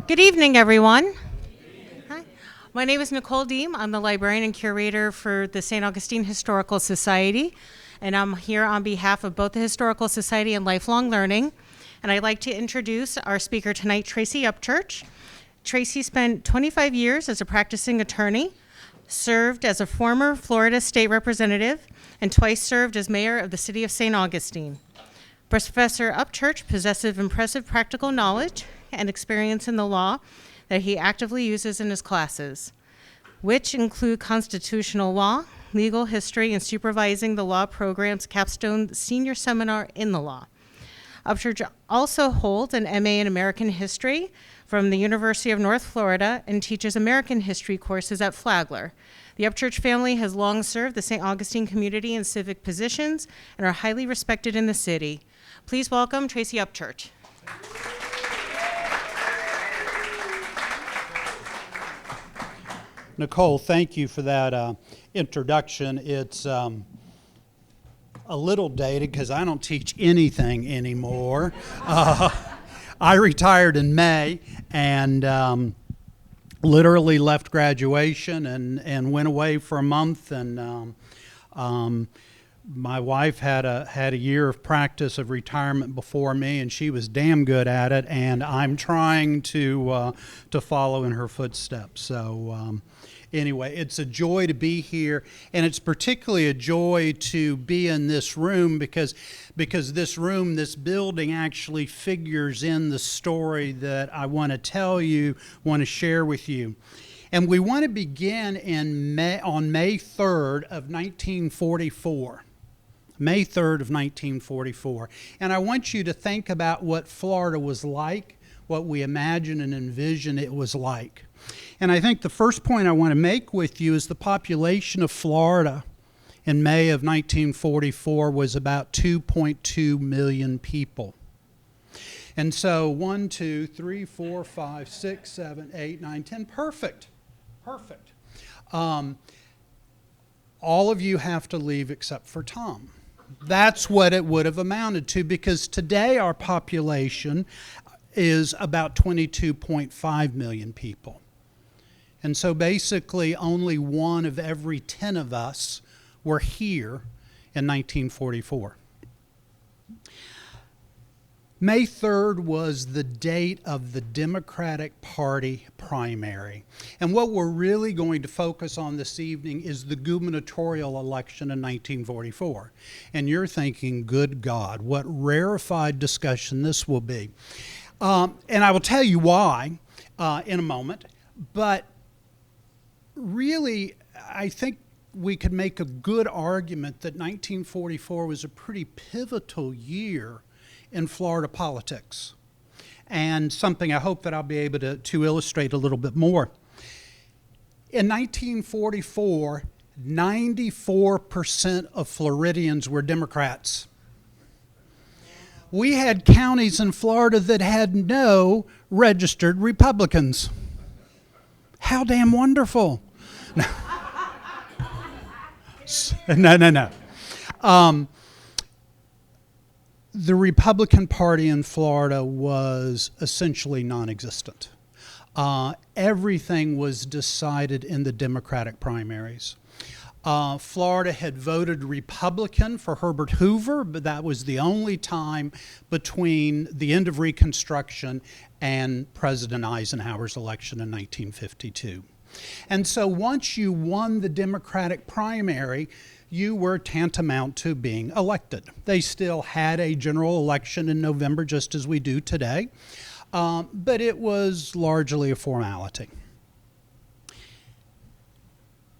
Good evening, everyone. Hi. My name is Nicole Deem. I'm the librarian and curator for the St. Augustine Historical Society, and I'm here on behalf of both the Historical Society and Lifelong Learning. And I'd like to introduce our speaker tonight, Tracy Upchurch. Tracy spent 25 years as a practicing attorney, served as a former Florida state representative, and twice served as mayor of the city of St. Augustine. Professor Upchurch possesses impressive practical knowledge and experience in the law that he actively uses in his classes, which include constitutional law, legal history, and supervising the law program's capstone senior seminar in the law. Upchurch also holds an MA in American History from the University of North Florida and teaches American history courses at Flagler. The Upchurch family has long served the St. Augustine community in civic positions and are highly respected in the city. Please welcome Tracy Upchurch. Nicole, thank you for that introduction. It's a little dated because I don't teach anything anymore. I retired in May and literally left graduation and went away for a month. And my wife had a year of practice of retirement before me, and she was damn good at it. And I'm trying to follow in her footsteps. So. Anyway, it's a joy to be here, and it's particularly a joy to be in this room because this room, this building actually figures in the story that I want to tell you, want to share with you. And we want to begin on May 3rd of 1944. May 3rd of 1944. And I want you to think about what Florida was like, what we imagine and envision it was like. And I think the first point I want to make with you is the population of Florida in May of 1944 was about 2.2 million people. And so 1, 2, 3, 4, 5, 6, 7, 8, 9, 10. Perfect. All of you have to leave except for Tom. That's what it would have amounted to, because today our population is about 22.5 million people. And so basically only 1 of every 10 of us were here in 1944. May 3rd was the date of the Democratic Party primary. And what we're really going to focus on this evening is the gubernatorial election in 1944. And you're thinking, good God, what rarefied discussion this will be. And I will tell you why in a moment. But really, I think we could make a good argument that 1944 was a pretty pivotal year in Florida politics, and something I hope that I'll be able to illustrate a little bit more. In 1944, 94% of Floridians were Democrats. We had counties in Florida that had no registered Republicans. How damn wonderful. No. The Republican Party in Florida was essentially non-existent. Everything was decided in the Democratic primaries. Florida had voted Republican for Herbert Hoover, but that was the only time between the end of Reconstruction and President Eisenhower's election in 1952. And so once you won the Democratic primary, you were tantamount to being elected. They still had a general election in November, just as we do today, but it was largely a formality.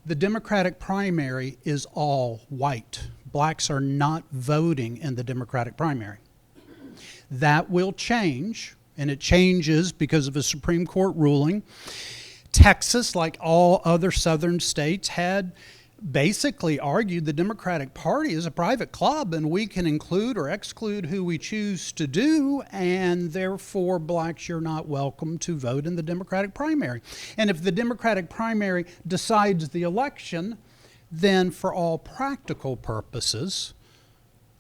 The Democratic primary is all white. Blacks are not voting in the Democratic primary. That will change, and it changes because of a Supreme Court ruling. Texas, like all other southern states, had basically argued the Democratic Party is a private club and we can include or exclude who we choose to do, and therefore blacks, you're not welcome to vote in the Democratic primary. And if the Democratic primary decides the election, then for all practical purposes,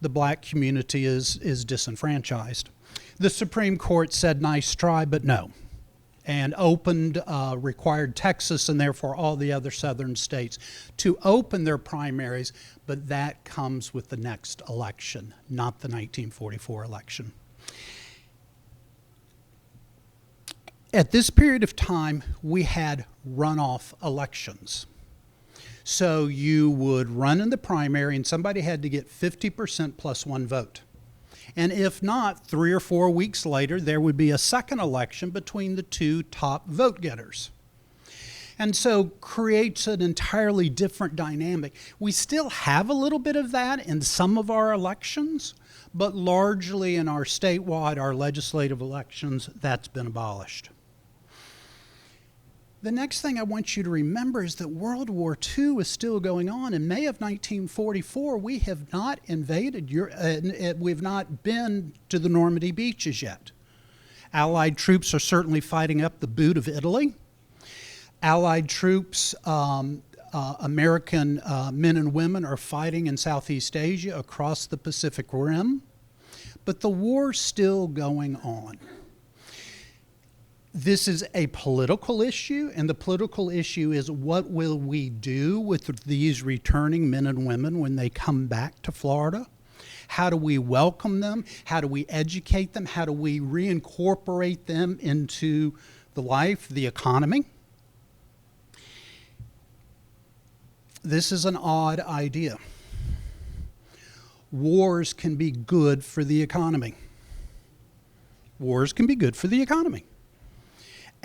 the black community is disenfranchised. The Supreme Court said, nice try, but no. and required Texas and therefore all the other southern states to open their primaries, but that comes with the next election, not the 1944 election. At this period of time, we had runoff elections. So you would run in the primary and somebody had to get 50% plus one vote. And if not, 3 or 4 weeks later, there would be a second election between the two top vote getters. And so creates an entirely different dynamic. We still have a little bit of that in some of our elections, but largely in our statewide, our legislative elections, that's been abolished. The next thing I want you to remember is that World War II is still going on. In May of 1944, we have not invaded Europe, we've not been to the Normandy beaches yet. Allied troops are certainly fighting up the boot of Italy. Allied troops, American men and women are fighting in Southeast Asia across the Pacific Rim. But the war's still going on. This is a political issue, and the political issue is what will we do with these returning men and women when they come back to Florida? How do we welcome them? How do we educate them? How do we reincorporate them into the life, the economy? This is an odd idea. Wars can be good for the economy. Wars can be good for the economy.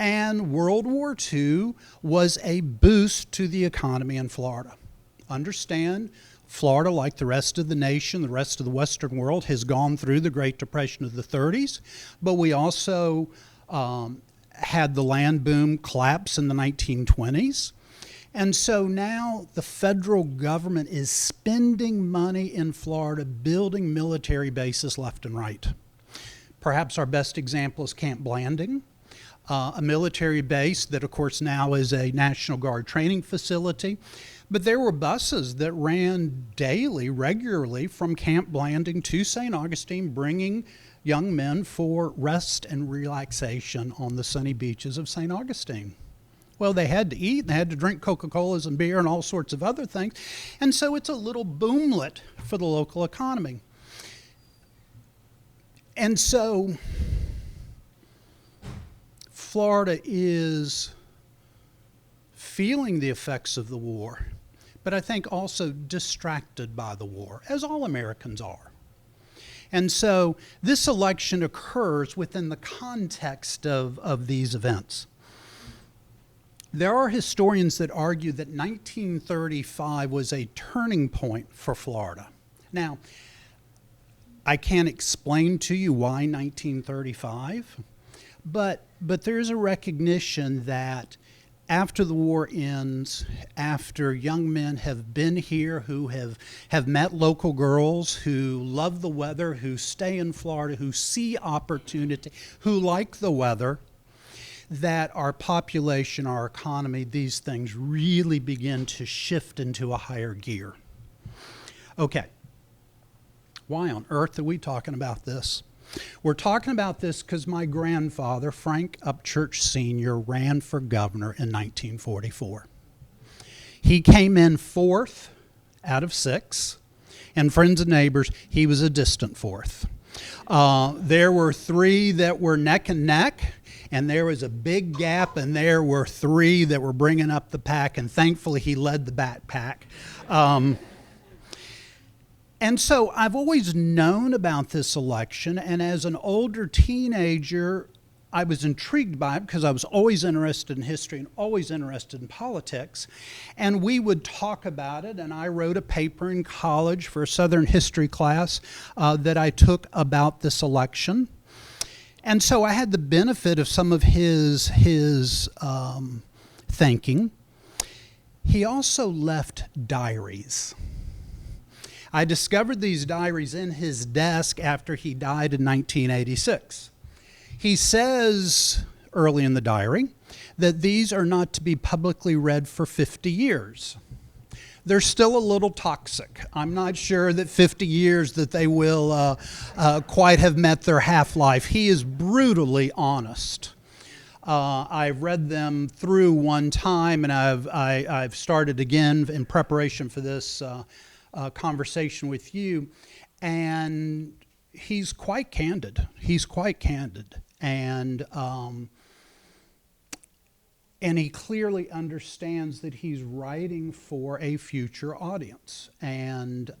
And World War II was a boost to the economy in Florida. Understand, Florida, like the rest of the nation, the rest of the Western world, has gone through the Great Depression of the 30s, but we also had the land boom collapse in the 1920s. And so now the federal government is spending money in Florida, building military bases left and right. Perhaps our best example is Camp Blanding. A military base that, of course, now is a National Guard training facility. But there were buses that ran daily, regularly, from Camp Blanding to St. Augustine, bringing young men for rest and relaxation on the sunny beaches of St. Augustine. Well, they had to eat, and they had to drink Coca-Colas and beer and all sorts of other things. And so it's a little boomlet for the local economy. And so Florida is feeling the effects of the war, but I think also distracted by the war, as all Americans are. And so this election occurs within the context of these events. There are historians that argue that 1935 was a turning point for Florida. Now, I can't explain to you why 1935, but there's a recognition that after the war ends, after young men have been here who have met local girls, who love the weather, who stay in Florida, who see opportunity, who like the weather, that our population, our economy, these things really begin to shift into a higher gear. Okay, why on earth are we talking about this? We're talking about this because my grandfather, Frank Upchurch Sr., ran for governor in 1944. He came in 4th out of 6, and friends and neighbors, he was a distant 4th. There were 3 that were neck and neck, and there was a big gap, and there were 3 that were bringing up the pack, and thankfully he led the backpack. And so I've always known about this election, and as an older teenager, I was intrigued by it because I was always interested in history and always interested in politics. And we would talk about it, and I wrote a paper in college for a Southern history class that I took about this election. And so I had the benefit of some of his thinking. He also left diaries. I discovered these diaries in his desk after he died in 1986. He says early in the diary that these are not to be publicly read for 50 years. They're still a little toxic. I'm not sure that 50 years that they will quite have met their half-life. He is brutally honest. I've read them through one time, and I've started again in preparation for this conversation with you. And he's quite candid. And he clearly understands that he's writing for a future audience. And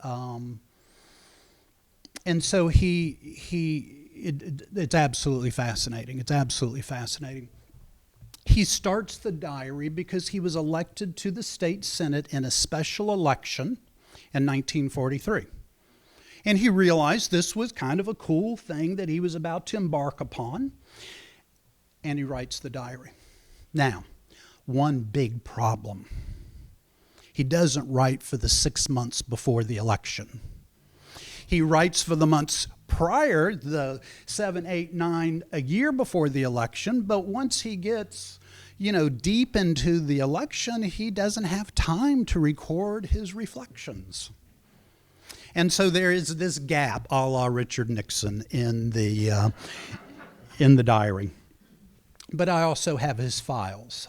so it's absolutely fascinating. He starts the diary because he was elected to the state senate in a special election in 1943. And he realized this was kind of a cool thing that he was about to embark upon. And he writes the diary. Now, one big problem. He doesn't write for the 6 months before the election. He writes for the months prior, the 7, 8, 9, a year before the election. But once he gets, deep into the election, he doesn't have time to record his reflections. And so there is this gap, a la Richard Nixon, in the diary. But I also have his files,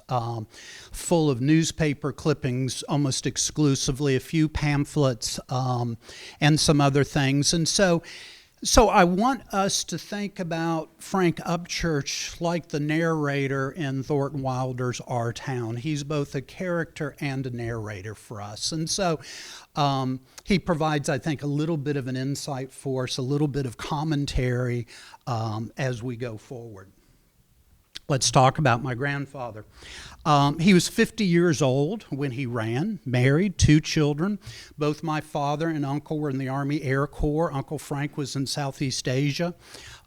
full of newspaper clippings, almost exclusively, a few pamphlets, and some other things. And so I want us to think about Frank Upchurch like the narrator in Thornton Wilder's Our Town. He's both a character and a narrator for us. And so he provides, I think, a little bit of an insight for us, a little bit of commentary as we go forward. Let's talk about my grandfather. He was 50 years old when he ran, married, 2 children. Both my father and uncle were in the Army Air Corps. Uncle Frank was in Southeast Asia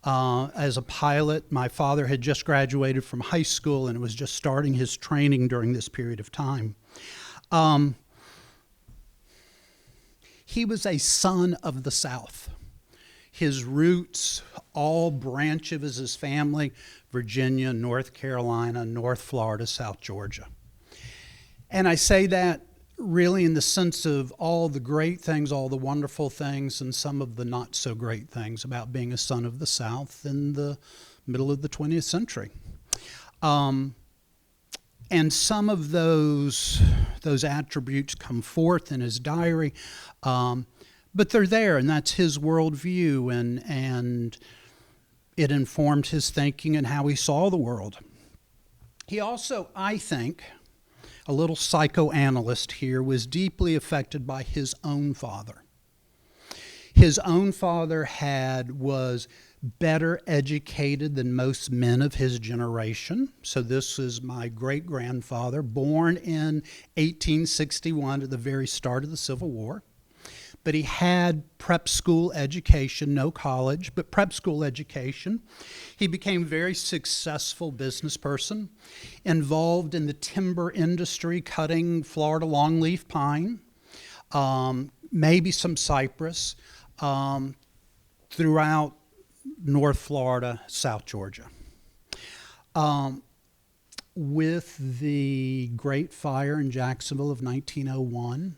as a pilot. My father had just graduated from high school and was just starting his training during this period of time. He was a son of the South. His roots, all branches of his family, Virginia, North Carolina, North Florida, South Georgia. And I say that really in the sense of all the great things, all the wonderful things, and some of the not so great things about being a son of the South in the middle of the 20th century. And some of those attributes come forth in his diary, but they're there, and that's his worldview, and it informed his thinking and how he saw the world. He also, I think, a little psychoanalyst here, was deeply affected by his own father. His own father was better educated than most men of his generation. So this is my great-grandfather, born in 1861 at the very start of the Civil War. But he had prep school education, no college, but prep school education. He became a very successful business person, involved in the timber industry, cutting Florida longleaf pine, maybe some cypress, throughout North Florida, South Georgia. With the Great Fire in Jacksonville of 1901,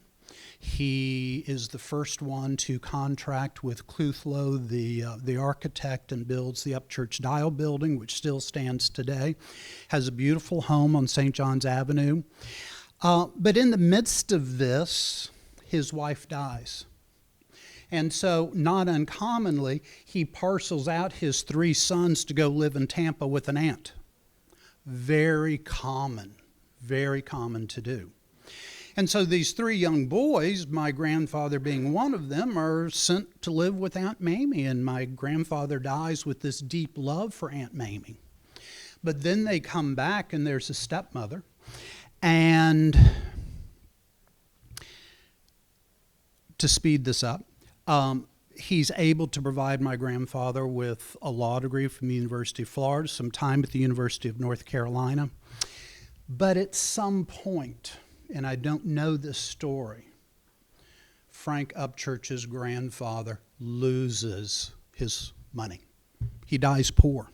he is the first one to contract with Cluthlow, the architect, and builds the Upchurch Dial building, which still stands today. Has a beautiful home on St. John's Avenue. But in the midst of this, his wife dies. And so, not uncommonly, he parcels out his 3 sons to go live in Tampa with an aunt. Very common to do. And so these 3 young boys, my grandfather being one of them, are sent to live with Aunt Mamie. And my grandfather dies with this deep love for Aunt Mamie. But then they come back and there's a stepmother. And to speed this up, he's able to provide my grandfather with a law degree from the University of Florida, some time at the University of North Carolina. But at some point, and I don't know this story, Frank Upchurch's grandfather loses his money. He dies poor.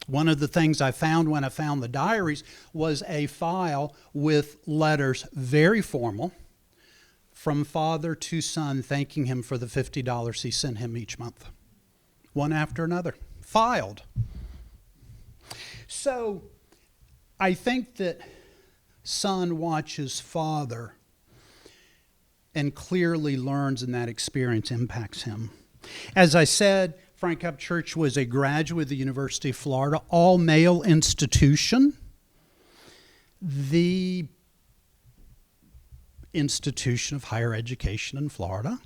One of the things I found when I found the diaries was a file with letters, very formal, from father to son, thanking him for the $50 he sent him each month. One after another, filed. So I think that son watches father and clearly learns, and that experience impacts him. As I said, Frank Upchurch was a graduate of the University of Florida, all-male institution. The institution of higher education in Florida.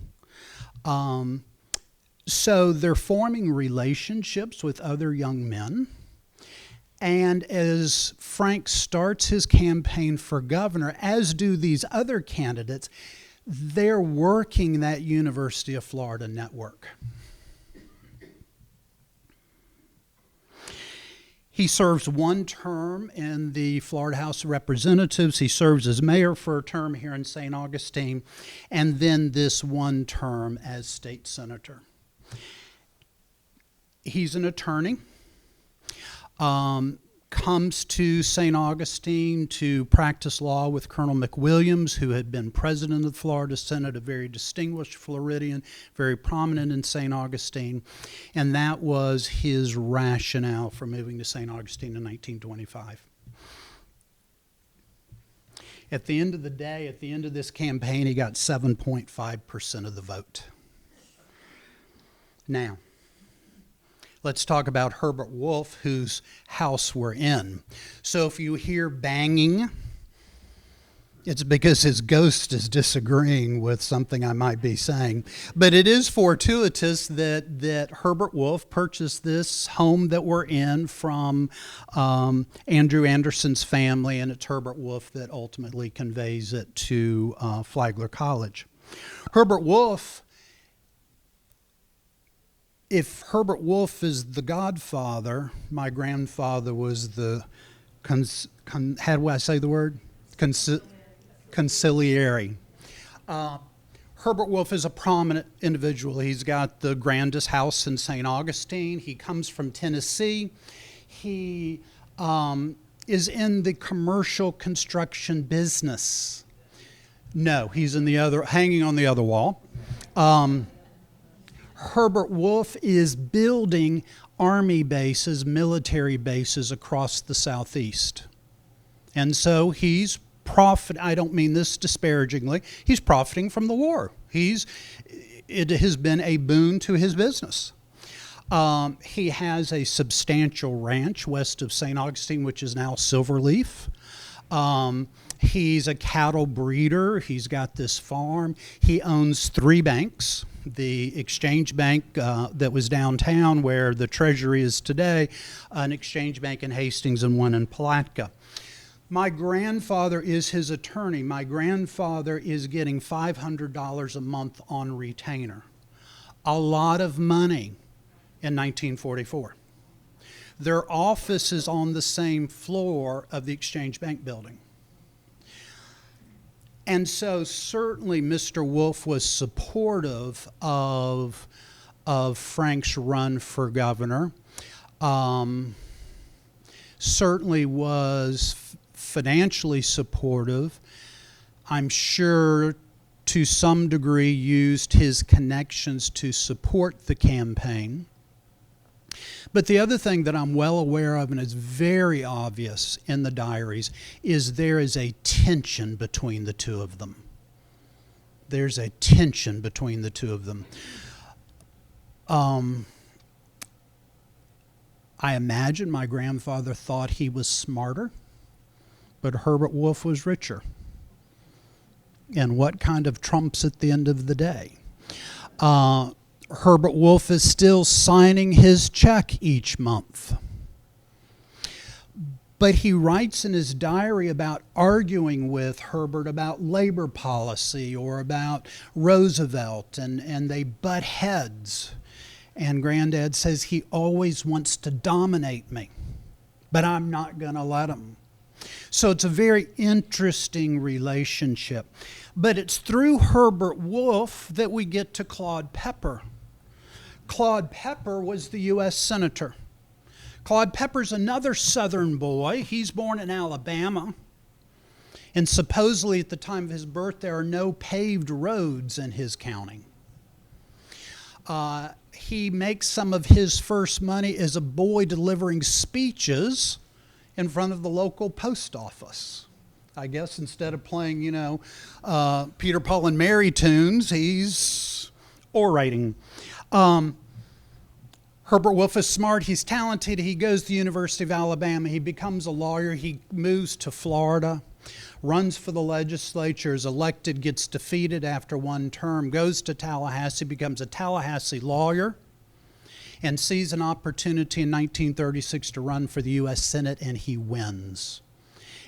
So they're forming relationships with other young men. And as Frank starts his campaign for governor, as do these other candidates, they're working that University of Florida network. He serves one term in the Florida House of Representatives. He serves as mayor for a term here in St. Augustine, and then this one term as state senator. He's an attorney. Comes to St. Augustine to practice law with Colonel McWilliams, who had been president of the Florida Senate, a very distinguished Floridian, very prominent in St. Augustine. And that was his rationale for moving to St. Augustine in 1925. At the end of the day, at the end of this campaign, he got 7.5% of the vote. Now, let's talk about Herbert Wolf, whose house we're in. So if you hear banging, it's because his ghost is disagreeing with something I might be saying. But it is fortuitous that Herbert Wolf purchased this home that we're in from Andrew Anderson's family, and it's Herbert Wolf that ultimately conveys it to Flagler College. Herbert Wolf, if Herbert Wolf is the godfather, my grandfather was the, how do I say the word? Conciliary. Herbert Wolf is a prominent individual. He's got the grandest house in St. Augustine. He comes from Tennessee. He is in the commercial construction business. No, he's in the other, hanging on the other wall. Herbert Wolf is building army bases, military bases across the Southeast. And so he's I don't mean this disparagingly, he's profiting from the war. It has been a boon to his business. He has a substantial ranch west of St. Augustine, which is now Silverleaf. He's a cattle breeder. He's got this farm. He owns 3 banks. The Exchange Bank that was downtown where the Treasury is today, an Exchange Bank in Hastings and one in Palatka. My grandfather is his attorney. My grandfather is getting $500 a month on retainer. A lot of money in 1944. Their office is on the same floor of the Exchange Bank building. And so certainly Mr. Wolf was supportive of Frank's run for governor. Certainly was financially supportive. I'm sure to some degree used his connections to support the campaign. But the other thing that I'm well aware of, and it's very obvious in the diaries, is there is a tension between the two of them. There's a tension between the two of them. I imagine my grandfather thought he was smarter, but Herbert Wolf was richer. And what kind of trumps at the end of the day? Herbert Wolf is still signing his check each month. But he writes in his diary about arguing with Herbert about labor policy or about Roosevelt, and they butt heads. And Granddad says he always wants to dominate me, but I'm not going to let him. So it's a very interesting relationship. But it's through Herbert Wolf that we get to Claude Pepper. Claude Pepper was the U.S. Senator. Claude Pepper's another Southern boy. He's born in Alabama. And supposedly at the time of his birth, there are no paved roads in his county. He makes some of his first money as a boy delivering speeches in front of the local post office. I guess instead of playing, Peter, Paul, and Mary tunes, he's orating. Herbert Wolf is smart. He's talented. He goes to the University of Alabama. He becomes a lawyer. He moves to Florida, runs for the legislature, is elected, gets defeated after one term, goes to Tallahassee, becomes a Tallahassee lawyer, and sees an opportunity in 1936 to run for the U.S. Senate, and he wins.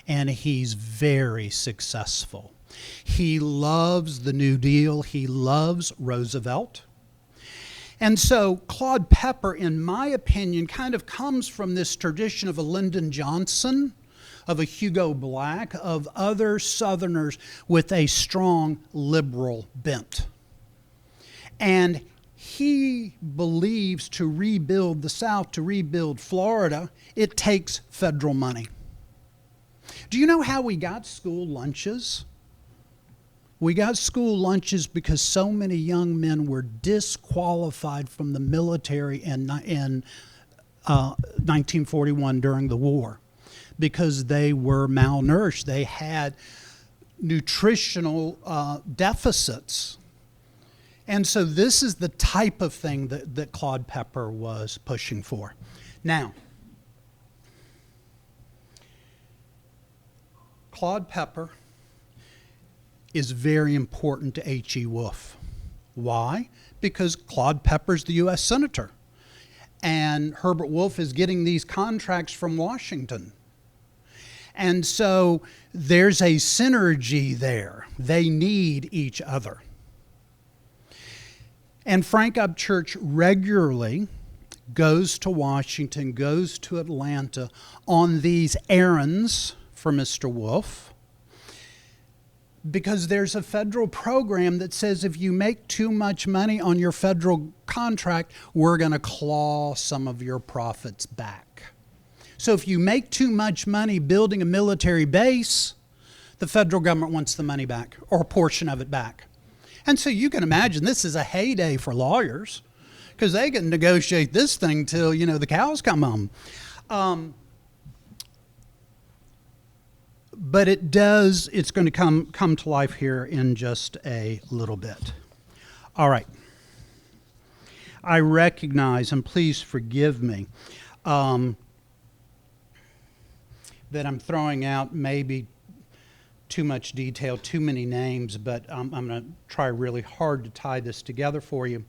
And he's very successful. He loves the New Deal. He loves Roosevelt. And so Claude Pepper, in my opinion, kind of comes from this tradition of a Lyndon Johnson, of a Hugo Black, of other Southerners with a strong liberal bent. And he believes to rebuild the South, to rebuild Florida, it takes federal money. Do you know how we got school lunches? We got school lunches because so many young men were disqualified from the military in 1941 during the war because they were malnourished. They had nutritional deficits. And so this is the type of thing that Claude Pepper was pushing for. Now, Claude Pepper is very important to H.E. Wolf. Why? Because Claude Pepper's the U.S. Senator, and Herbert Wolf is getting these contracts from Washington. And so there's a synergy there. They need each other. And Frank Upchurch regularly goes to Washington, goes to Atlanta on these errands for Mr. Wolf, because there's a federal program that says if you make too much money on your federal contract, we're going to claw some of your profits back. So if you make too much money building a military base, the federal government wants the money back, or a portion of it back. And so you can imagine this is a heyday for lawyers, because they can negotiate this thing till, the cows come home. But it's going to come to life here in just a little bit. All right. I recognize, and please forgive me, that I'm throwing out maybe too much detail, too many names, but I'm going to try really hard to tie this together for you.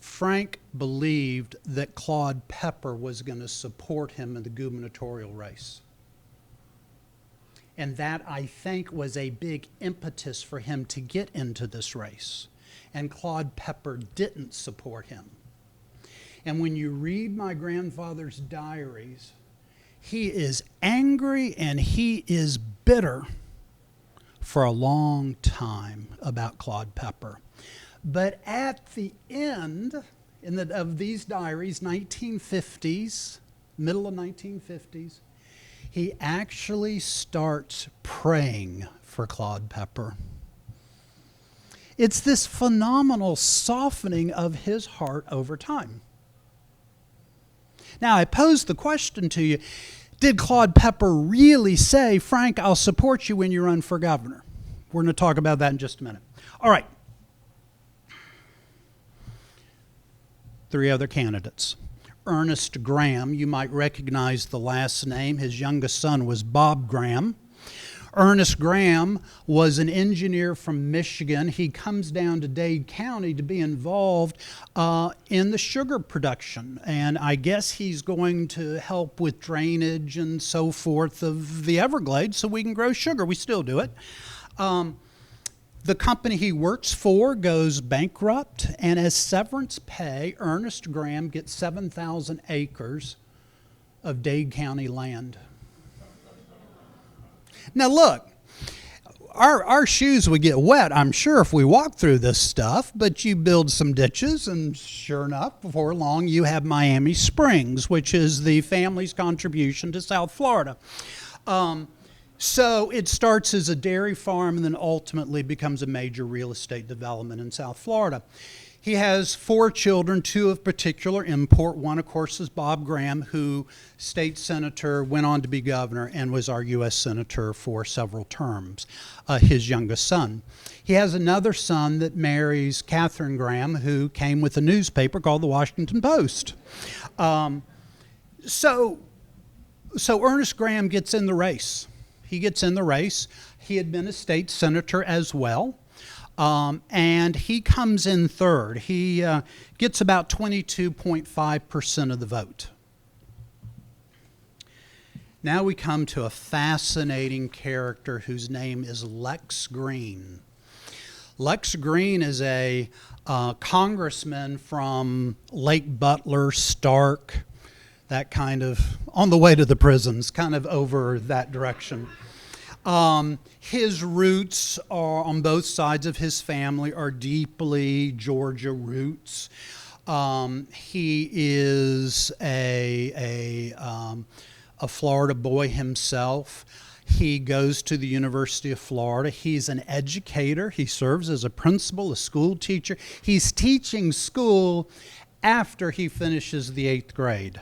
Frank believed that Claude Pepper was going to support him in the gubernatorial race. And that, I think, was a big impetus for him to get into this race. And Claude Pepper didn't support him. And when you read my grandfather's diaries, he is angry and he is bitter for a long time about Claude Pepper. But at the end of these diaries, 1950s, middle of 1950s, he actually starts praying for Claude Pepper. It's this phenomenal softening of his heart over time. Now, I pose the question to you, did Claude Pepper really say, Frank, I'll support you when you run for governor? We're going to talk about that in just a minute. All right. 3 other candidates. Ernest Graham, you might recognize the last name. His youngest son was Bob Graham. Ernest Graham was an engineer from Michigan. He comes down to Dade County to be involved in the sugar production. And I guess he's going to help with drainage and so forth of the Everglades so we can grow sugar. We still do it. The company he works for goes bankrupt, and as severance pay, Ernest Graham gets 7,000 acres of Dade County land. Now look, our shoes would get wet, I'm sure, if we walked through this stuff, but you build some ditches, and sure enough, before long, you have Miami Springs, which is the family's contribution to South Florida. So it starts as a dairy farm and then ultimately becomes a major real estate development in South Florida. He has 4 children, 2 of particular import. One, of course, is Bob Graham, who state senator, went on to be governor, and was our U.S. senator for several terms, his youngest son. He has another son that marries Catherine Graham, who came with a newspaper called the Washington Post. So Ernest Graham gets in the race. He gets in the race. He had been a state senator as well. And he comes in third. He gets about 22.5% of the vote. Now we come to a fascinating character whose name is Lex Green. Lex Green is a congressman from Lake Butler, Stark, that kind of, on the way to the prisons, kind of over that direction. His roots are, on both sides of his family, are deeply Georgia roots. He is a Florida boy himself. He goes to the University of Florida. He's an educator. He serves as a principal, a school teacher. He's teaching school after he finishes the 8th grade.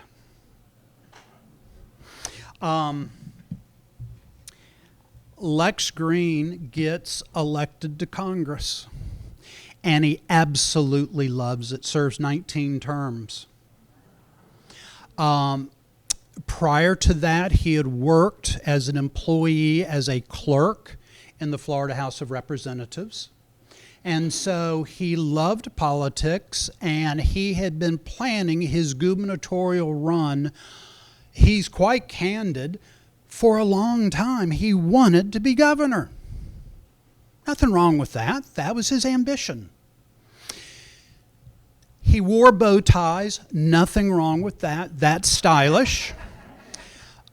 Lex Green gets elected to Congress, and he absolutely loves it. Serves 19 terms. Prior to that, he had worked as an employee, as a clerk in the Florida House of Representatives. And so he loved politics, and he had been planning his gubernatorial run. He's quite candid. For a long time, he wanted to be governor. Nothing wrong with that. That was his ambition. He wore bow ties. Nothing wrong with that. That's stylish.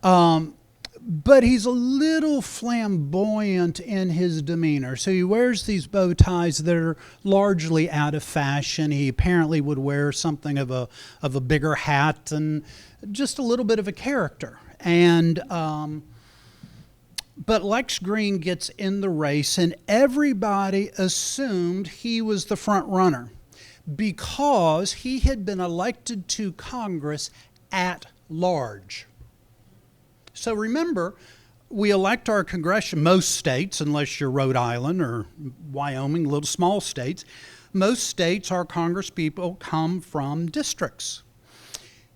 But he's a little flamboyant in his demeanor. So he wears these bow ties that are largely out of fashion. He apparently would wear something of a bigger hat and just a little bit of a character. And but Lex Green gets in the race, and everybody assumed he was the front runner because he had been elected to Congress at large. So remember, we elect our congression, most states, unless you're Rhode Island or Wyoming, little small states, most states, our congresspeople come from districts.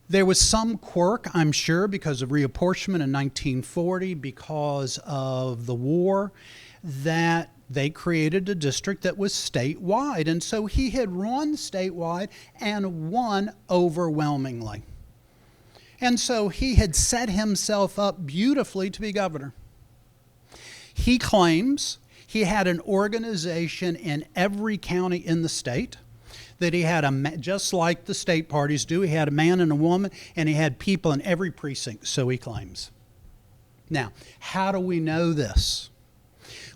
There was some quirk, I'm sure, because of reapportionment in 1940, because of the war, that they created a district that was statewide. And so he had run statewide and won overwhelmingly. And so he had set himself up beautifully to be governor. He claims he had an organization in every county in the state, that he had just like the state parties do, he had a man and a woman, and he had people in every precinct, so he claims. Now, how do we know this?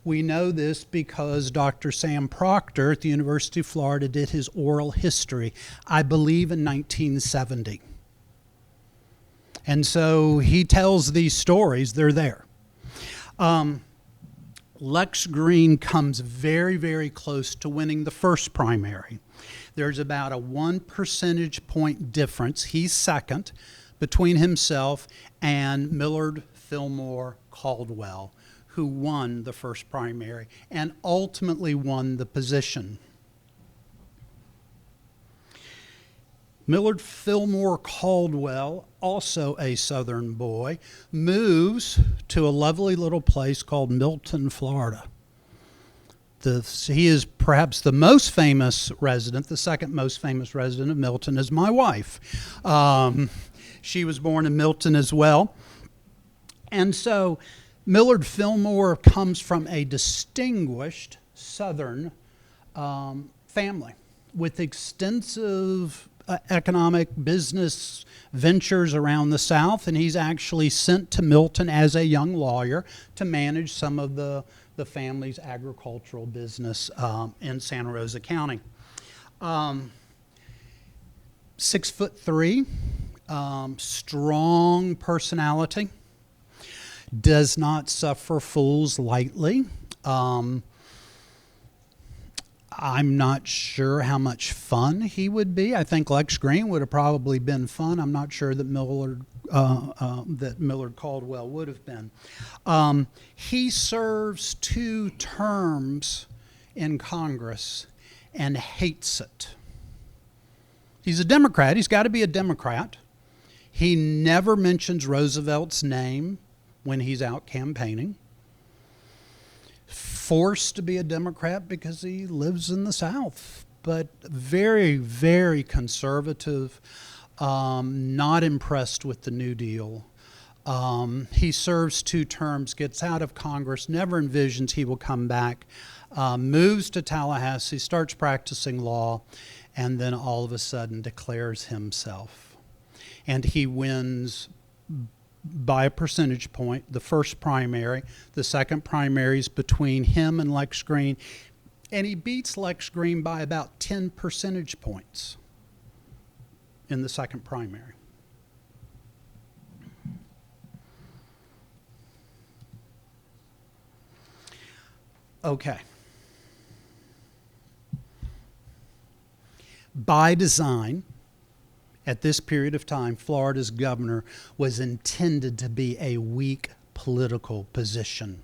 We know this because Dr. Sam Proctor at the University of Florida did his oral history, I believe in 1970. And so he tells these stories, they're there. Lex Green comes very, very close to winning the first primary. There's about a 1 percentage point difference, he's second, between himself and Millard Fillmore Caldwell, who won the first primary and ultimately won the position. Millard Fillmore Caldwell, also a Southern boy, moves to a lovely little place called Milton, Florida. He is perhaps the most famous resident. The second most famous resident of Milton is my wife. She was born in Milton as well. And so Millard Fillmore comes from a distinguished Southern family with extensive economic business ventures around the South, and he's actually sent to Milton as a young lawyer to manage some of the family's agricultural business in Santa Rosa County. 6'3", strong personality, does not suffer fools lightly. I'm not sure how much fun he would be. I think Lex Green would have probably been fun. I'm not sure that Millard Caldwell would have been. He serves 2 terms in Congress and hates it. He's a Democrat. He's got to be a Democrat. He never mentions Roosevelt's name when he's out campaigning. Forced to be a Democrat because he lives in the South, but very, very conservative, not impressed with the New Deal. He serves 2 terms, gets out of Congress, never envisions he will come back, moves to Tallahassee, starts practicing law, and then all of a sudden declares himself. And he wins by a percentage point, the first primary. The second primary is between him and Lex Green, and he beats Lex Green by about 10 percentage points in the second primary. Okay. By design, at this period of time, Florida's governor was intended to be a weak political position.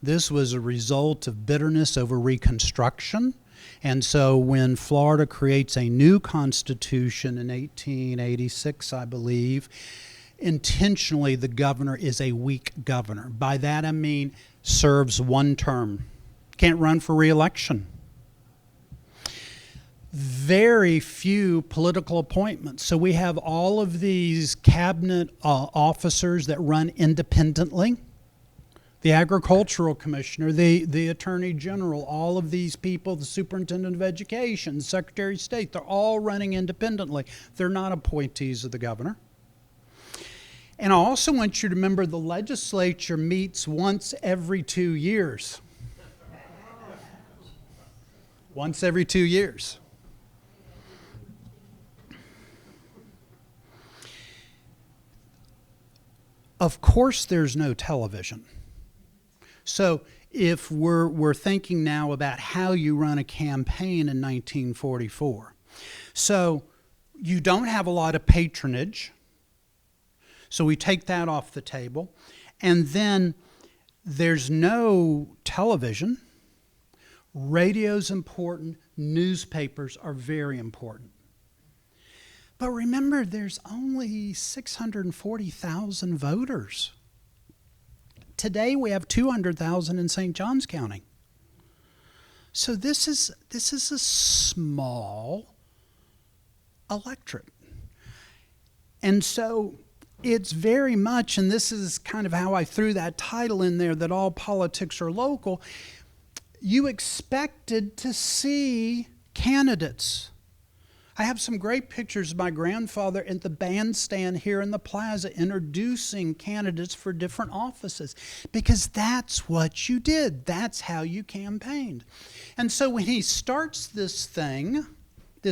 This was a result of bitterness over Reconstruction. And so when Florida creates a new constitution in 1886, I believe, intentionally the governor is a weak governor. By that I mean serves 1 term, can't run for re-election. Very few political appointments. So we have all of these cabinet officers that run independently. The agricultural commissioner, the attorney general, all of these people, the superintendent of education, the secretary of state, they're all running independently. They're not appointees of the governor. And I also want you to remember the legislature meets once every 2 years. Once every 2 years. Of course, there's no television. So if we're thinking now about how you run a campaign in 1944. So you don't have a lot of patronage. So we take that off the table. And then there's no television. Radio's important. Newspapers are very important. But remember, there's only 640,000 voters. Today we have 200,000 in St. Johns County. So this is a small electorate. And so it's very much, and this is kind of how I threw that title in there, that all politics are local. You expected to see candidates. I have some great pictures of my grandfather at the bandstand here in the plaza introducing candidates for different offices, because that's what you did. That's how you campaigned. And so when he starts this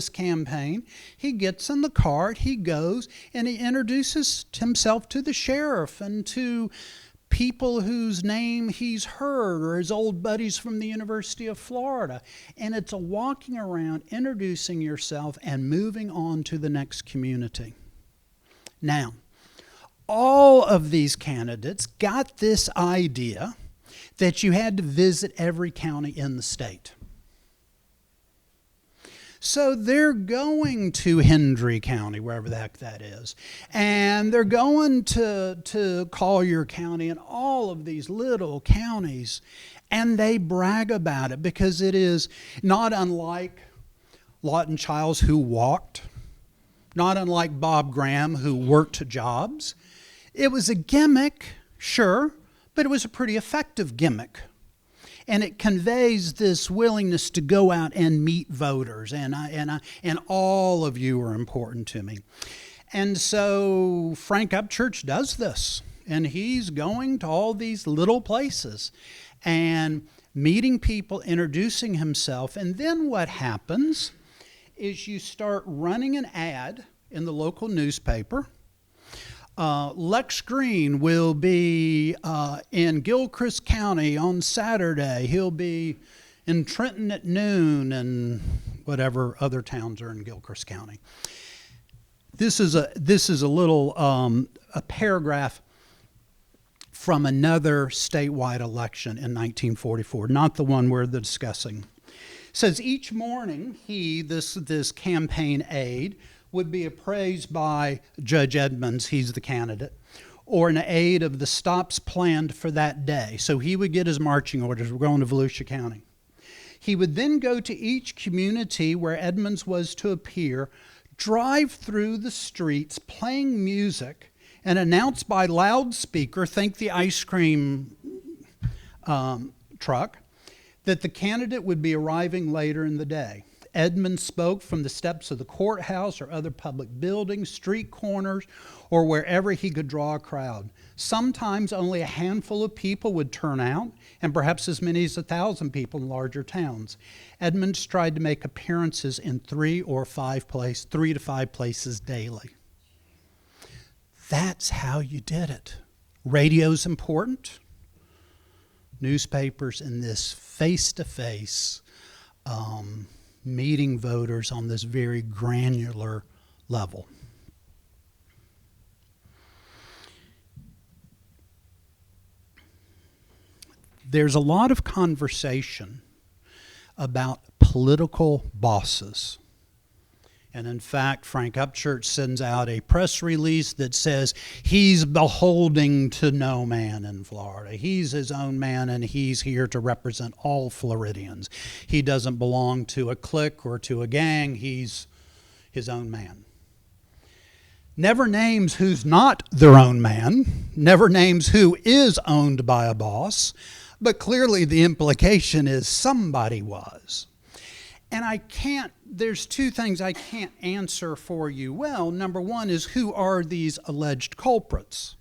campaign, he gets in the cart, he goes, and he introduces himself to the sheriff and to people whose name he's heard, or his old buddies from the University of Florida. And it's a walking around, introducing yourself, and moving on to the next community. Now, all of these candidates got this idea that you had to visit every county in the state. So they're going to Hendry County, wherever the heck that is, and they're going to Collier County and all of these little counties, and they brag about it because it is not unlike Lawton Childs, who walked, not unlike Bob Graham, who worked jobs. It was a gimmick, sure, but it was a pretty effective gimmick. And it conveys this willingness to go out and meet voters, and all of you are important to me. And so Frank Upchurch does this, and he's going to all these little places and meeting people, introducing himself. And then what happens is you start running an ad in the local newspaper. Lex Green will be in Gilchrist County on Saturday. He'll be in Trenton at noon, and whatever other towns are in Gilchrist County. This is a little a paragraph from another statewide election in 1944, not the one we're discussing. It says each morning this campaign aide would be appraised by Judge Edmonds, he's the candidate, or an aide of the stops planned for that day. So he would get his marching orders. We're going to Volusia County. He would then go to each community where Edmonds was to appear, drive through the streets playing music, and announce by loudspeaker, think the ice cream truck, that the candidate would be arriving later in the day. Edmonds spoke from the steps of the courthouse or other public buildings, street corners, or wherever he could draw a crowd. Sometimes only a handful of people would turn out, and perhaps as many as 1,000 people in larger towns. Edmonds tried to make appearances in 3 to 5 places daily. That's how you did it. Radio's important. Newspapers in this face-to-face meeting voters on this very granular level. There's a lot of conversation about political bosses. And in fact, Frank Upchurch sends out a press release that says he's beholding to no man in Florida. He's his own man, and he's here to represent all Floridians. He doesn't belong to a clique or to a gang. He's his own man. Never names who's not their own man, never names who is owned by a boss, but clearly the implication is somebody was. And there's two things I can't answer for you well. Number one is, who are these alleged culprits?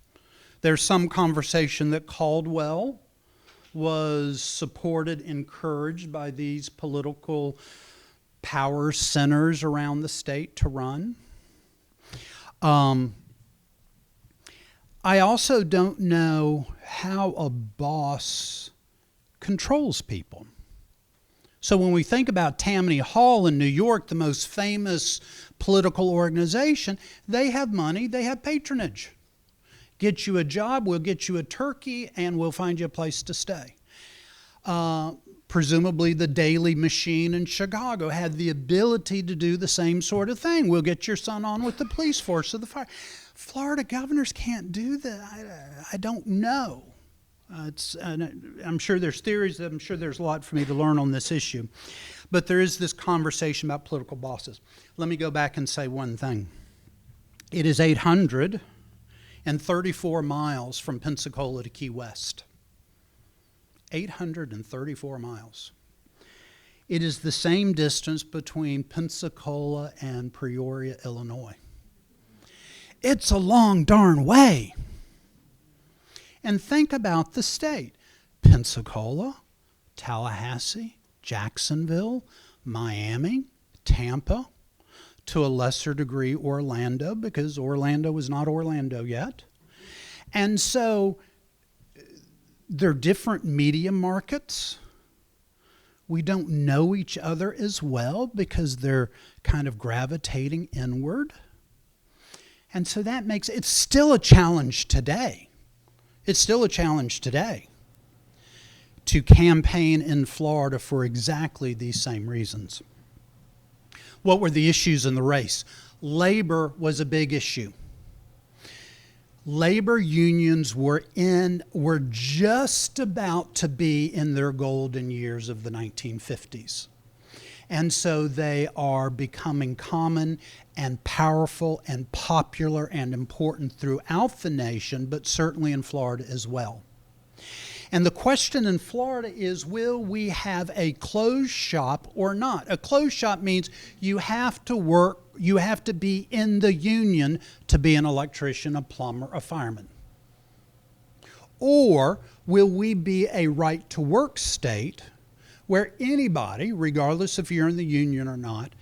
There's some conversation that Caldwell was supported, encouraged by these political power centers around the state to run. I also don't know how a boss controls people. So when we think about Tammany Hall in New York, the most famous political organization, they have money, they have patronage. Get you a job, we'll get you a turkey, and we'll find you a place to stay. Presumably the Daily Machine in Chicago had the ability to do the same sort of thing. We'll get your son on with the police force or the fire. Florida governors can't do that. I don't know. I'm sure there's theories. I'm sure there's a lot for me to learn on this issue. But there is this conversation about political bosses. Let me go back and say one thing. It is 834 miles from Pensacola to Key West. 834 miles. It is the same distance between Pensacola and Peoria, Illinois. It's a long darn way. And think about the state. Pensacola, Tallahassee, Jacksonville, Miami, Tampa, to a lesser degree Orlando, because Orlando is not Orlando yet. And so they're different media markets. We don't know each other as well because they're kind of gravitating inward. And so that makes it's still a challenge today. It's still a challenge today to campaign in Florida for exactly these same reasons. What were the issues in the race? Labor was a big issue. Labor unions were just about to be in their golden years of the 1950s. And so they are becoming common and powerful and popular and important throughout the nation, but certainly in Florida as well. And the question in Florida is, will we have a closed shop or not? A closed shop means you have to work, you have to be in the union to be an electrician, a plumber, a fireman. Or will we be a right-to-work state where anybody, regardless if you're in the union or not,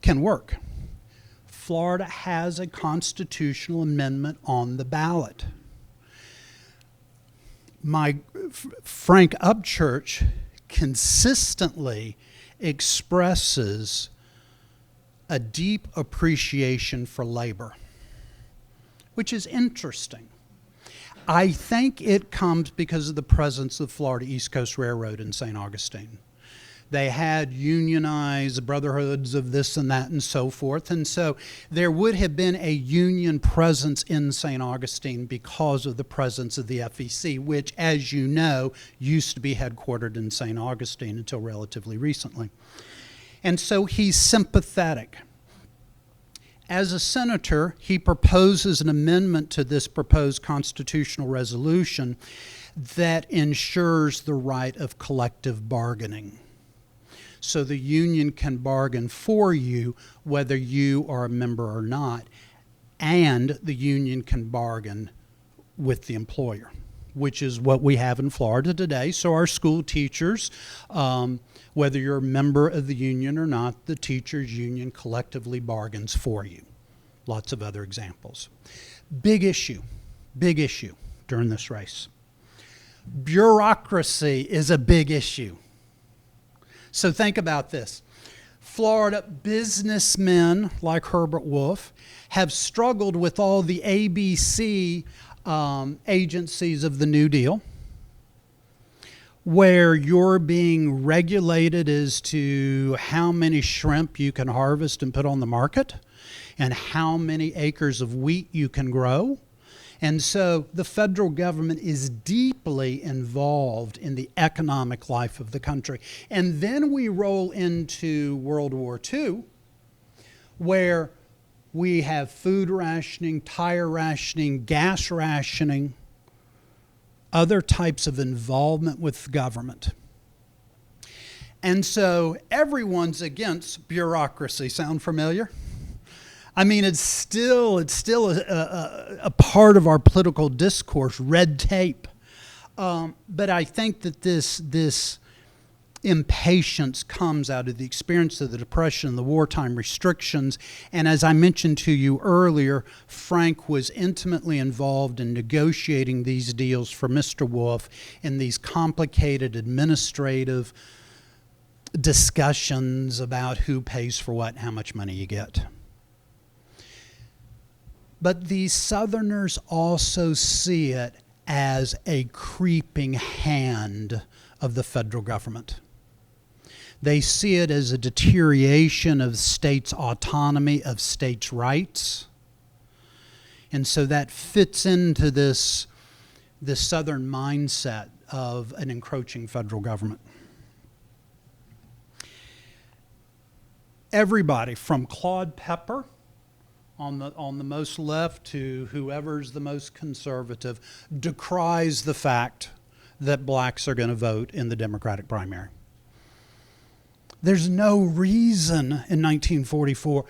can work? Florida has a constitutional amendment on the ballot. Frank Upchurch consistently expresses a deep appreciation for labor, which is interesting. I think it comes because of the presence of the Florida East Coast Railroad in St. Augustine. They had unionized brotherhoods of this and that and so forth. And so there would have been a union presence in St. Augustine because of the presence of the FEC, which, as you know, used to be headquartered in St. Augustine until relatively recently. And so he's sympathetic. As a senator, he proposes an amendment to this proposed constitutional resolution that ensures the right of collective bargaining. So the union can bargain for you whether you are a member or not, and the union can bargain with the employer, which is what we have in Florida today. So our school teachers, whether you're a member of the union or not, the teachers' union collectively bargains for you. Lots of other examples. Big issue during this race. Bureaucracy is a big issue. So think about this. Florida businessmen like Herbert Wolf have struggled with all the ABC agencies of the New Deal, where you're being regulated as to how many shrimp you can harvest and put on the market and how many acres of wheat you can grow. And so the federal government is deeply involved in the economic life of the country. And then we roll into World War II, where we have food rationing, tire rationing, gas rationing, other types of involvement with government. And so everyone's against bureaucracy. Sound familiar? I mean, it's still a part of our political discourse, red tape. But I think that this impatience comes out of the experience of the Depression and the wartime restrictions. And as I mentioned to you earlier, Frank was intimately involved in negotiating these deals for Mr. Wolf in these complicated administrative discussions about who pays for what and how much money you get. But these Southerners also see it as a creeping hand of the federal government. They see it as a deterioration of states' autonomy, of states' rights. And so that fits into this Southern mindset of an encroaching federal government. Everybody from Claude Pepper on the most left to whoever's the most conservative decries the fact that blacks are going to vote in the Democratic primary. There's no reason in 1944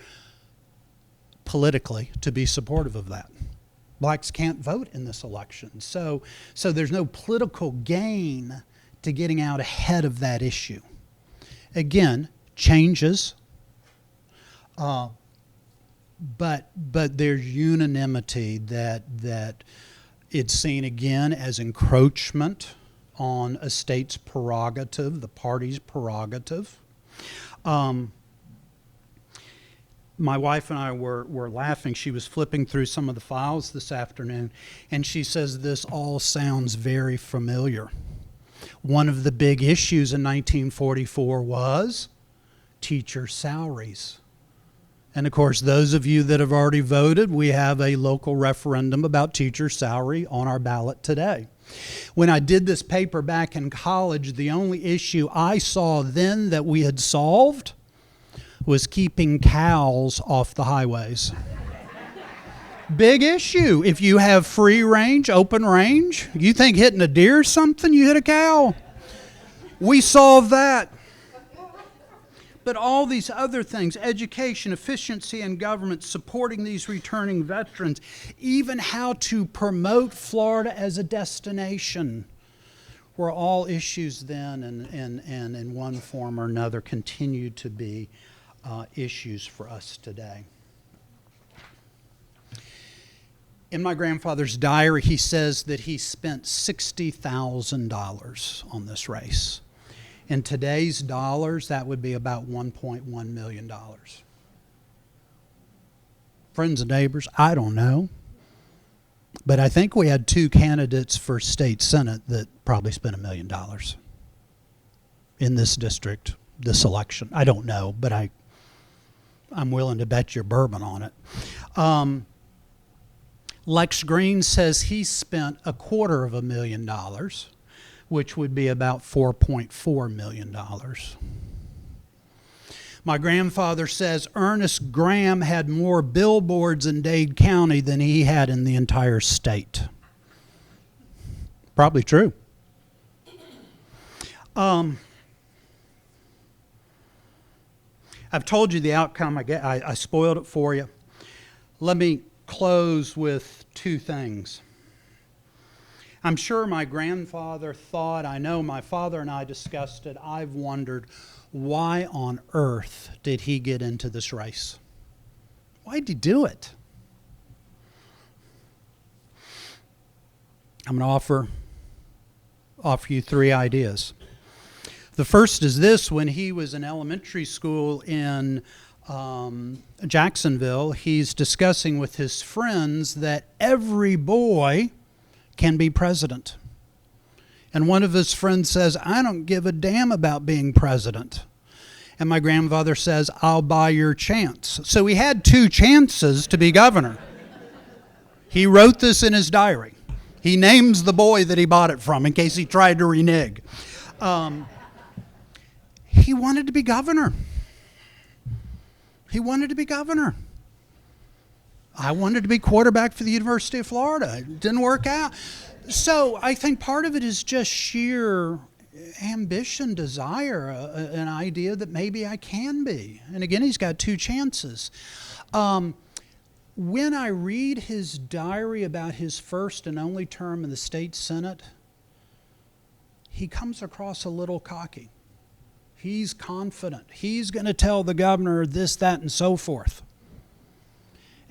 politically to be supportive of that. Blacks can't vote in this election. So there's no political gain to getting out ahead of that issue. Again, changes. But there's unanimity that it's seen again as encroachment on a state's prerogative, the party's prerogative. My wife and I were laughing. She was flipping through some of the files this afternoon, and she says this all sounds very familiar. One of the big issues in 1944 was teacher salaries. And of course, those of you that have already voted, we have a local referendum about teacher salary on our ballot today. When I did this paper back in college, the only issue I saw then that we had solved was keeping cows off the highways. Big issue. If you have free range, open range, you think hitting a deer is something, you hit a cow. We solved that. But all these other things, education, efficiency in government, supporting these returning veterans, even how to promote Florida as a destination, were all issues then and in one form or another continue to be issues for us today. In my grandfather's diary, he says that he spent $60,000 on this race. In today's dollars, that would be about $1.1 million. Friends and neighbors, I don't know. But I think we had 2 candidates for state senate that probably spent $1 million in this district, this election. I don't know, but I'm willing to bet your bourbon on it. Lex Green says he spent $250,000, which would be about $4.4 million. My grandfather says Ernest Graham had more billboards in Dade County than he had in the entire state. Probably true. I've told you the outcome. I spoiled it for you. Let me close with 2 things. I'm sure my grandfather thought, I know my father and I discussed it, I've wondered, why on earth did he get into this race? Why did he do it? I'm going to offer you 3 ideas. The first is this: when he was in elementary school in Jacksonville, he's discussing with his friends that every boy can be president. And one of his friends says, I don't give a damn about being president. And my grandfather says, I'll buy your chance. So he had 2 chances to be governor. He wrote this in his diary. He names the boy that he bought it from in case he tried to renege. He wanted to be governor. He wanted to be governor. I wanted to be quarterback for the University of Florida. It didn't work out. So I think part of it is just sheer ambition, desire, an idea that maybe I can be. And again, he's got 2 chances. When I read his diary about his first and only term in the state senate, he comes across a little cocky. He's confident. He's going to tell the governor this, that, and so forth.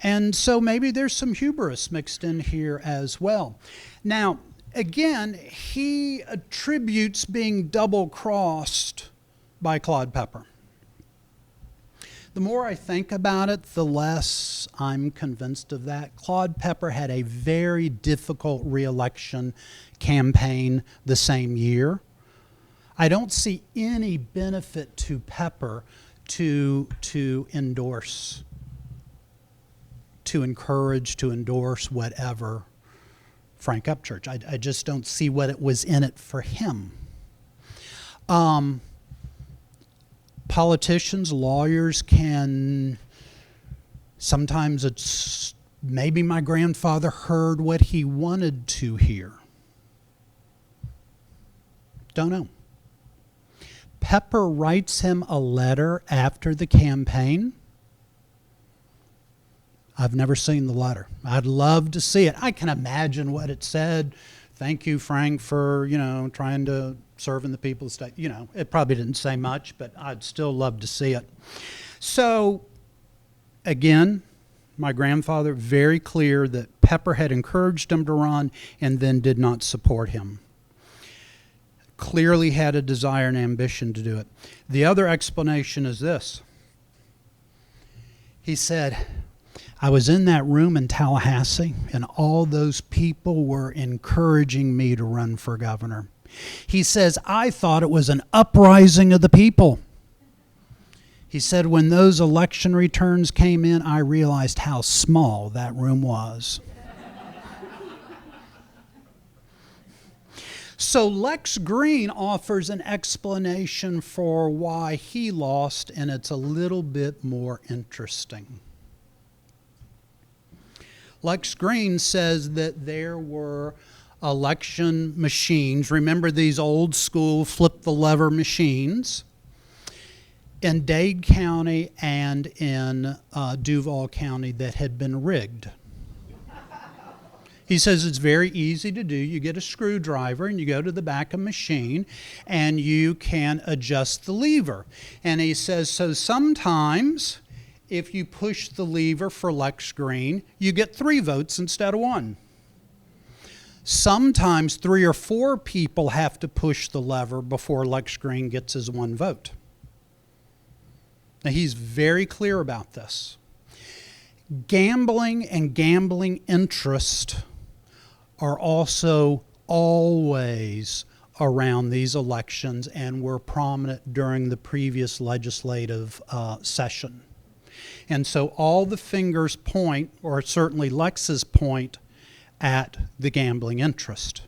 And so maybe there's some hubris mixed in here as well. Now, again, he attributes being double-crossed by Claude Pepper. The more I think about it, the less I'm convinced of that. Claude Pepper had a very difficult re-election campaign the same year. I don't see any benefit to Pepper to endorse, to encourage, to endorse whatever Frank Upchurch. I just don't see what it was in it for him. Politicians, lawyers can, sometimes it's, maybe my grandfather heard what he wanted to hear. Don't know. Pepper writes him a letter after the campaign. I've never seen the letter. I'd love to see it. I can imagine what it said. Thank you, Frank, for, trying to serve in the people's state. It probably didn't say much, but I'd still love to see it. So, again, my grandfather, very clear that Pepper had encouraged him to run and then did not support him. Clearly had a desire and ambition to do it. The other explanation is this. He said, I was in that room in Tallahassee, and all those people were encouraging me to run for governor. He says, I thought it was an uprising of the people. He said, when those election returns came in, I realized how small that room was. So Lex Green offers an explanation for why he lost, and it's a little bit more interesting. Lex Green says that there were election machines. Remember these old school flip the lever machines in Dade County and in Duval County that had been rigged. He says it's very easy to do. You get a screwdriver and you go to the back of a machine and you can adjust the lever. And he says, so sometimes if you push the lever for Lex Green, you get 3 votes instead of 1. Sometimes 3 or 4 people have to push the lever before Lex Green gets his one vote. Now, he's very clear about this. Gambling and gambling interest are also always around these elections and were prominent during the previous legislative session. And so all the fingers point, or certainly Lex's point, at the gambling interest.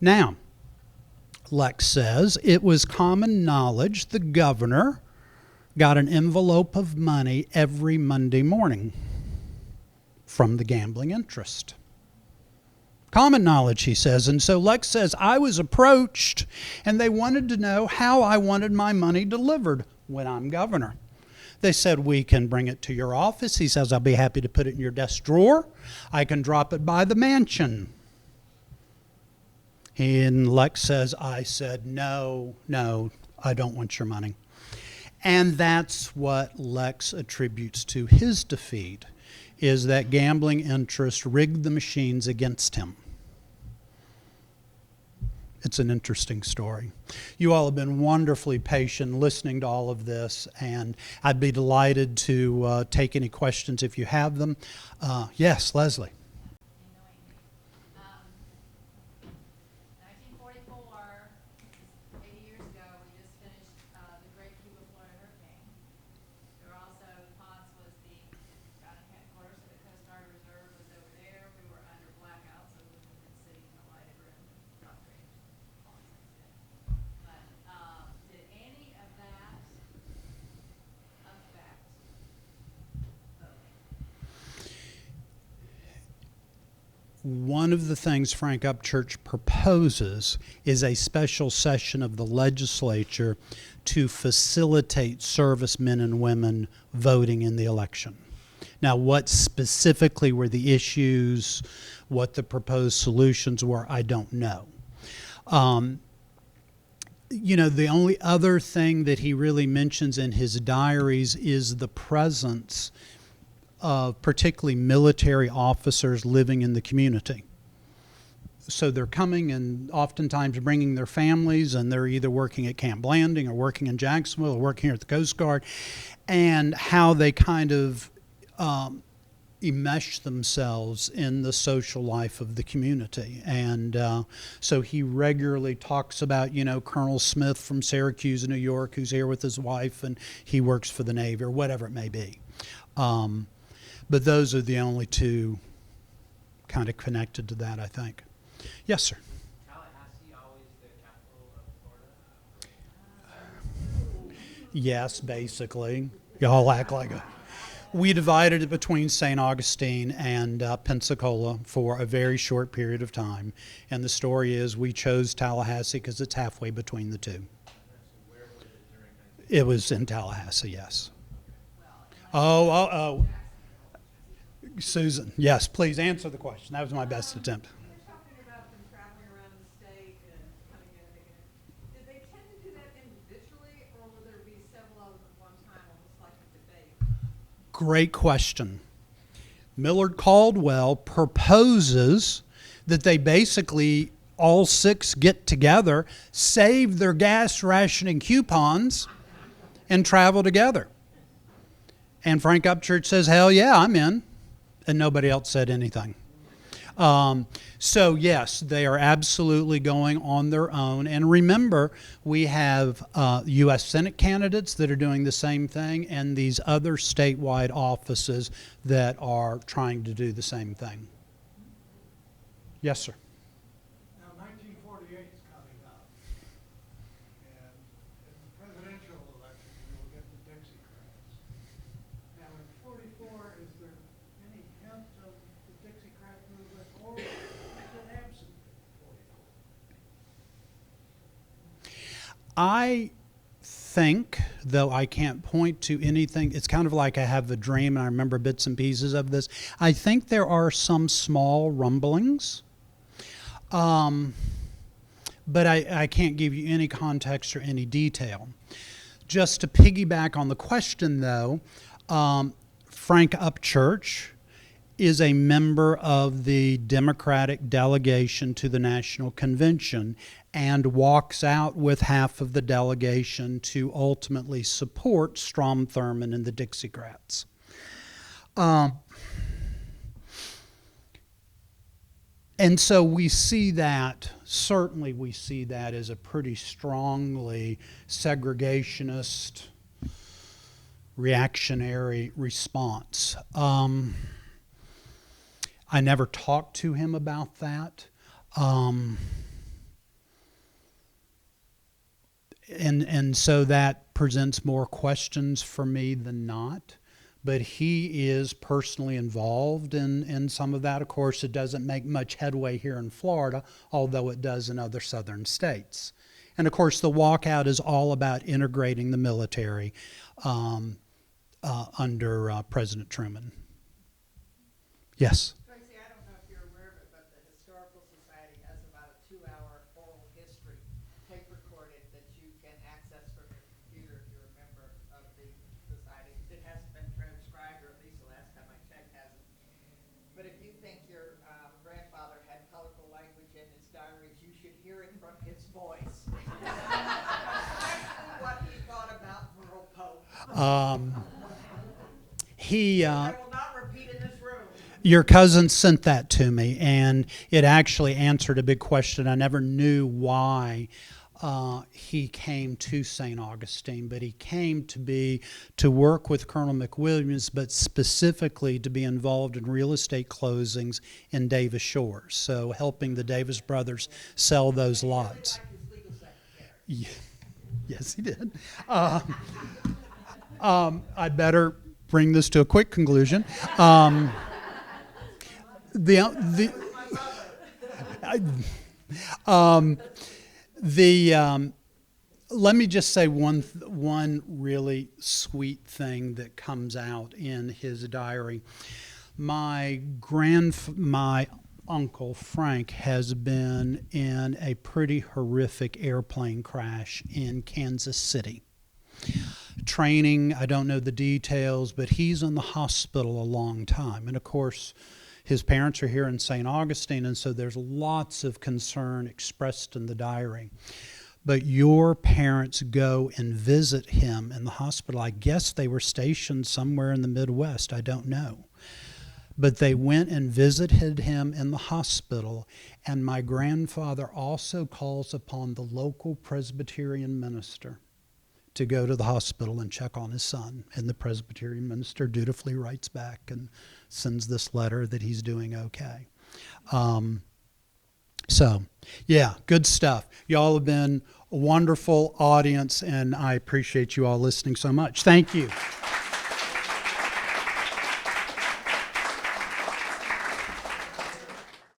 Now, Lex says it was common knowledge the governor got an envelope of money every Monday morning from the gambling interest. Common knowledge, he says. And so Lex says, I was approached and they wanted to know how I wanted my money delivered when I'm governor. They said, we can bring it to your office. He says, I'll be happy to put it in your desk drawer. I can drop it by the mansion. And Lex says, I said, no, I don't want your money. And that's what Lex attributes to his defeat, is that gambling interest rigged the machines against him. It's an interesting story. You all have been wonderfully patient listening to all of this, and I'd be delighted to take any questions if you have them. Yes, Leslie. 1944, 80 years ago, we just finished the Great Cuba Florida Hurricane. There were also, Ponce was the founding headquarters of the Coast Guard Reserve was over there. We were under blackout, so we wouldn't have been sitting in a lighted room. Not great. But did any of that affect voting? One of the things Frank Upchurch proposes is a special session of the legislature to facilitate servicemen and women voting in the election. Now, what specifically were the issues, what the proposed solutions were, I don't know. The only other thing that he really mentions in his diaries is the presence of particularly military officers living in the community. So they're coming and oftentimes bringing their families, and they're either working at Camp Blanding or working in Jacksonville or working here at the Coast Guard, and how they kind of enmesh themselves in the social life of the community. And so he regularly talks about, Colonel Smith from Syracuse, New York, who's here with his wife, and he works for the Navy or whatever it may be. But those are the only two kind of connected to that, I think. Yes, sir. Tallahassee always the capital of Florida? Yes, basically. Y'all act like it. We divided it between St. Augustine and Pensacola for a very short period of time. And the story is we chose Tallahassee because it's halfway between the two. Where was it during It was in Tallahassee, yes. Oh. Susan, yes, please answer the question. That was my best attempt. You're talking about them traveling around the state and coming in and making it. Did they tend to do that individually, or would there be several of them at one time, almost like a debate? Great question. Millard Caldwell proposes that they basically, all 6 get together, save their gas rationing coupons, and travel together. And Frank Upchurch says, hell yeah, I'm in. And nobody else said anything. So yes, they are absolutely going on their own. And remember, we have U.S. Senate candidates that are doing the same thing, and these other statewide offices that are trying to do the same thing. Yes, sir. Now, 1948 is coming up, and in the presidential election, you'll get the Dixiecrats. Now, in 44, is there any hint of the Dixiecrat movement, or is it absent in 44? I think, though I can't point to anything, it's kind of like I have a dream and I remember bits and pieces of this. I think there are some small rumblings, but I can't give you any context or any detail. Just to piggyback on the question, though, Frank Upchurch is a member of the Democratic delegation to the National Convention and walks out with half of the delegation to ultimately support Strom Thurmond and the Dixiecrats. And so we see that, certainly we see that as a pretty strongly segregationist, reactionary response. I never talked to him about that. And so that presents more questions for me than not. But he is personally involved in some of that. Of course, it doesn't make much headway here in Florida, although it does in other southern states. And of course, the walkout is all about integrating the military under President Truman. Yes? Tracy, I don't know if you're aware of it, but the Historical Society has about a 2-hour oral history tape recorded that you can access from your computer if you're a member of the society. It hasn't been transcribed, or at least the last time I checked hasn't. But if you think your grandfather had colorful language in his diaries, you should hear it from his voice. What he thought about Merle Pope. I will not repeat in this room. Your cousin sent that to me, and it actually answered a big question. I never knew why he came to St. Augustine, but he came to work with Colonel McWilliams, but specifically to be involved in real estate closings in Davis Shores, so helping the Davis brothers sell those lots. Like his legal secretary. Yeah. Yes, he did. I'd better bring this to a quick conclusion. Let me just say one really sweet thing that comes out in his diary. My uncle Frank has been in a pretty horrific airplane crash in Kansas City. Training, I don't know the details, but he's in the hospital a long time. And of course, his parents are here in St. Augustine, and so there's lots of concern expressed in the diary. But your parents go and visit him in the hospital. I guess they were stationed somewhere in the Midwest. I don't know. But they went and visited him in the hospital, and my grandfather also calls upon the local Presbyterian minister to go to the hospital and check on his son. And the Presbyterian minister dutifully writes back and sends this letter that he's doing okay. So, yeah, good stuff. Y'all have been a wonderful audience, and I appreciate you all listening so much. Thank you.